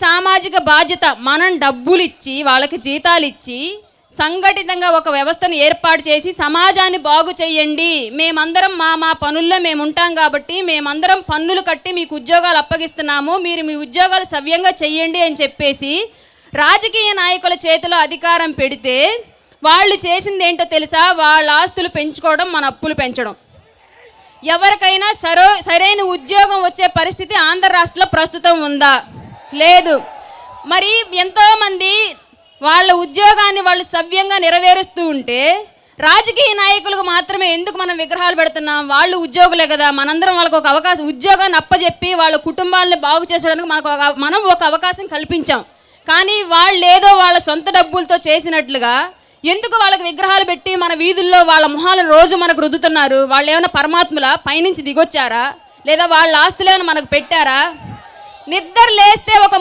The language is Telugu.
సామాజిక బాధ్యత. మనం డబ్బులు ఇచ్చి వాళ్ళకి జీతాలు ఇచ్చి సంఘటితంగా ఒక వ్యవస్థను ఏర్పాటు చేసి సమాజాన్ని బాగు చేయండి, మేమందరం మా పనుల్లో మేము ఉంటాం కాబట్టి మేమందరం పన్నులు కట్టి మీకు ఉద్యోగాలు అప్పగిస్తున్నాము, మీరు మీ ఉద్యోగాలు సవ్యంగా చెయ్యండి అని చెప్పేసి రాజకీయ నాయకుల చేతిలో అధికారం పెడితే వాళ్ళు చేసింది ఏంటో తెలుసా? వాళ్ళ ఆస్తులు పెంచుకోవడం, మన అప్పులు పెంచడం. ఎవరికైనా సరైన ఉద్యోగం వచ్చే పరిస్థితి ఆంధ్ర రాష్ట్రంలో ప్రస్తుతం ఉందా? లేదు. మరి ఎంతోమంది వాళ్ళ ఉద్యోగాన్ని వాళ్ళు సవ్యంగా నెరవేరుస్తూ ఉంటే రాజకీయ నాయకులకు మాత్రమే ఎందుకు మనం విగ్రహాలు పెడుతున్నాం? వాళ్ళు ఉద్యోగులే కదా, మనందరం వాళ్ళకు ఒక అవకాశం, ఉద్యోగాన్ని అప్పచెప్పి వాళ్ళ కుటుంబాలని బాగు చేసడానికి మనం ఒక అవకాశం కల్పించాం. కానీ వాళ్ళు ఏదో వాళ్ళ సొంత డబ్బులతో చేసినట్లుగా ఎందుకు వాళ్ళకి విగ్రహాలు పెట్టి మన వీధుల్లో వాళ్ళ మొహాలను రోజు మనకు రుద్దుతున్నారు? వాళ్ళు ఏమైనా పరమాత్ముల పైనుంచి దిగొచ్చారా? లేదా వాళ్ళ ఆస్తులు ఏమైనా మనకు పెట్టారా? నిద్ర లేస్తే ఒక